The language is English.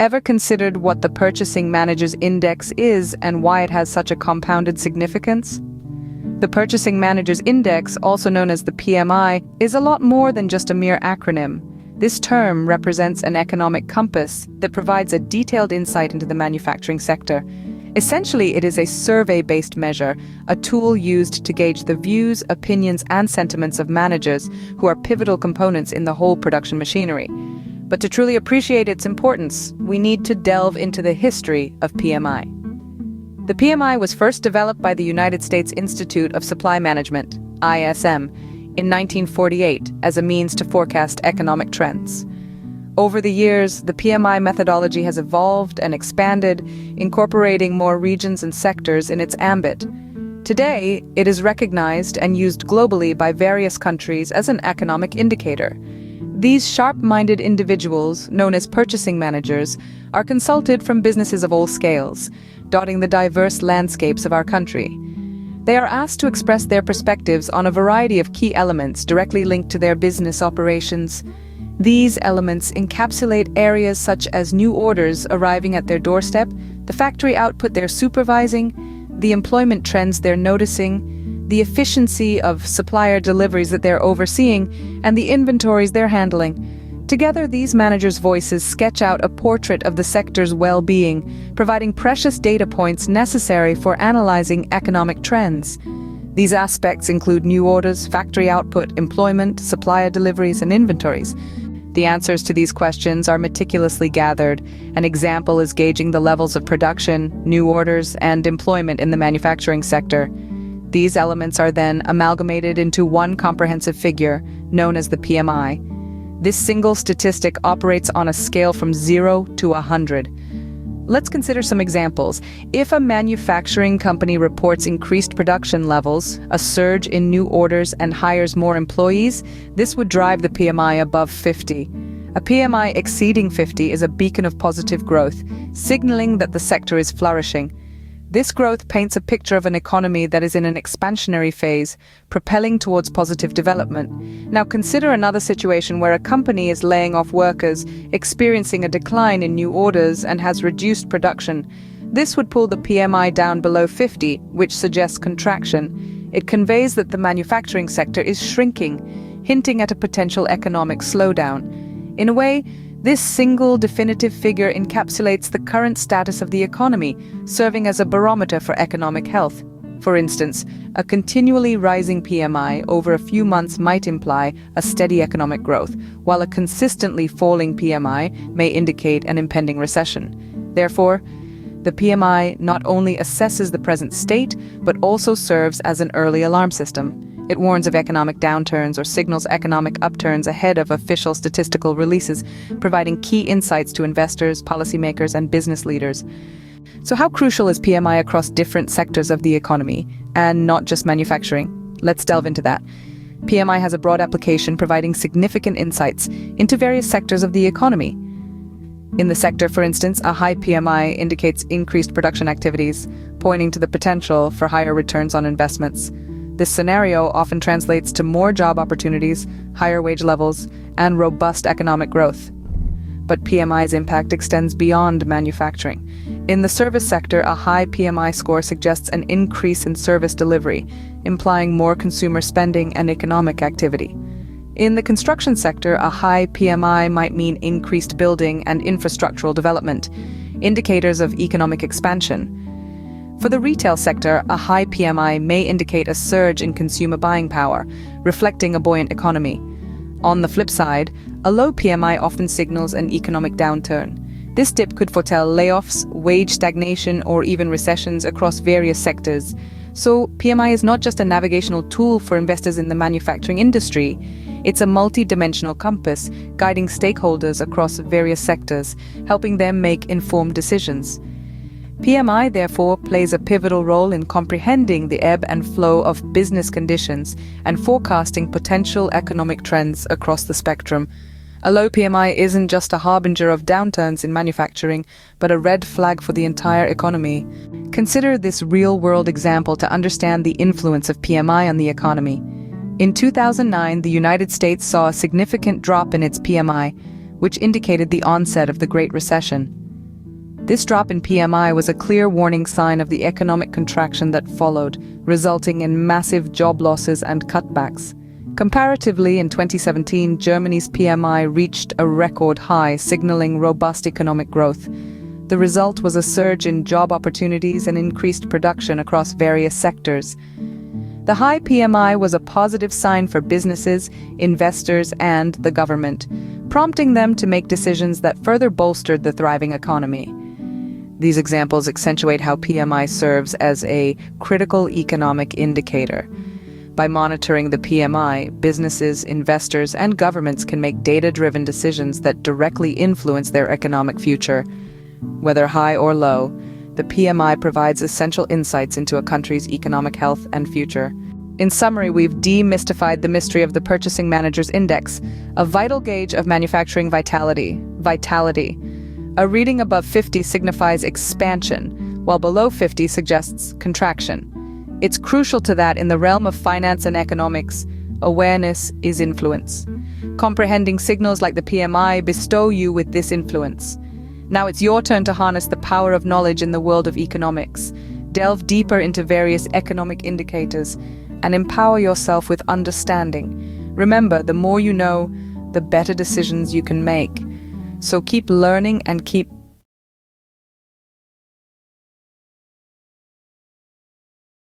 Ever considered what the Purchasing Managers Index is and why it has such a compounded significance? The Purchasing Managers Index, also known as the PMI, is a lot more than just a mere acronym. This term represents an economic compass that provides a detailed insight into the manufacturing sector. Essentially, it is a survey-based measure, a tool used to gauge the views, opinions, and sentiments of managers who are pivotal components in the whole production machinery. But to truly appreciate its importance, we need to delve into the history of PMI. The PMI was first developed by the United States Institute of Supply Management, ISM, in 1948 as a means to forecast economic trends. Over the years, the PMI methodology has evolved and expanded, incorporating more regions and sectors in its ambit. Today, it is recognized and used globally by various countries as an economic indicator. These sharp-minded individuals, known as purchasing managers, are consulted from businesses of all scales, dotting the diverse landscapes of our country. They are asked to express their perspectives on a variety of key elements directly linked to their business operations. These elements encapsulate areas such as new orders arriving at their doorstep, the factory output they're supervising, the employment trends they're noticing, the efficiency of supplier deliveries that they're overseeing, and the inventories they're handling. Together, these managers' voices sketch out a portrait of the sector's well-being, providing precious data points necessary for analyzing economic trends. These aspects include new orders, factory output, employment, supplier deliveries, and inventories. The answers to these questions are meticulously gathered. An example is gauging the levels of production, new orders, and employment in the manufacturing sector. These elements are then amalgamated into one comprehensive figure, known as the PMI. This single statistic operates on a scale from 0 to 100. Let's consider some examples. If a manufacturing company reports increased production levels, a surge in new orders, and hires more employees, this would drive the PMI above 50. A PMI exceeding 50 is a beacon of positive growth, signaling that the sector is flourishing. This growth paints a picture of an economy that is in an expansionary phase, propelling towards positive development. Now consider another situation where a company is laying off workers, experiencing a decline in new orders, and has reduced production. This would pull the PMI down below 50, which suggests contraction. It conveys that the manufacturing sector is shrinking, hinting at a potential economic slowdown. In a way, this single definitive figure encapsulates the current status of the economy, serving as a barometer for economic health. For instance, a continually rising PMI over a few months might imply a steady economic growth, while a consistently falling PMI may indicate an impending recession. Therefore, the PMI not only assesses the present state, but also serves as an early alarm system. It warns of economic downturns or signals economic upturns ahead of official statistical releases, providing key insights to investors, policymakers, and business leaders. So how crucial is PMI across different sectors of the economy, and not just manufacturing? Let's delve into that. PMI has a broad application providing significant insights into various sectors of the economy. In the sector, for instance, a high PMI indicates increased production activities, pointing to the potential for higher returns on investments. This scenario often translates to more job opportunities, higher wage levels, and robust economic growth. But PMI's impact extends beyond manufacturing. In the service sector, a high PMI score suggests an increase in service delivery, implying more consumer spending and economic activity. In the construction sector, a high PMI might mean increased building and infrastructural development, indicators of economic expansion. For the retail sector, a high PMI may indicate a surge in consumer buying power, reflecting a buoyant economy. On the flip side, a low PMI often signals an economic downturn. This dip could foretell layoffs, wage stagnation, or even recessions across various sectors. So PMI is not just a navigational tool for investors in the manufacturing industry. It's a multi-dimensional compass, guiding stakeholders across various sectors, helping them make informed decisions. PMI, therefore, plays a pivotal role in comprehending the ebb and flow of business conditions and forecasting potential economic trends across the spectrum. A low PMI isn't just a harbinger of downturns in manufacturing, but a red flag for the entire economy. Consider this real-world example to understand the influence of PMI on the economy. In 2009, the United States saw a significant drop in its PMI, which indicated the onset of the Great Recession. This drop in PMI was a clear warning sign of the economic contraction that followed, resulting in massive job losses and cutbacks. Comparatively, in 2017, Germany's PMI reached a record high, signaling robust economic growth. The result was a surge in job opportunities and increased production across various sectors. The high PMI was a positive sign for businesses, investors, and the government, prompting them to make decisions that further bolstered the thriving economy. These examples accentuate how PMI serves as a critical economic indicator. By monitoring the PMI, businesses, investors, and governments can make data-driven decisions that directly influence their economic future. Whether high or low, the PMI provides essential insights into a country's economic health and future. In summary, we've demystified the mystery of the Purchasing Managers' Index, a vital gauge of manufacturing vitality. A reading above 50 signifies expansion, while below 50 suggests contraction. It's crucial to that in the realm of finance and economics, awareness is influence. Comprehending signals like the PMI bestow you with this influence. Now it's your turn to harness the power of knowledge in the world of economics. Delve deeper into various economic indicators and empower yourself with understanding. Remember, the more you know, the better decisions you can make. So keep learning and keep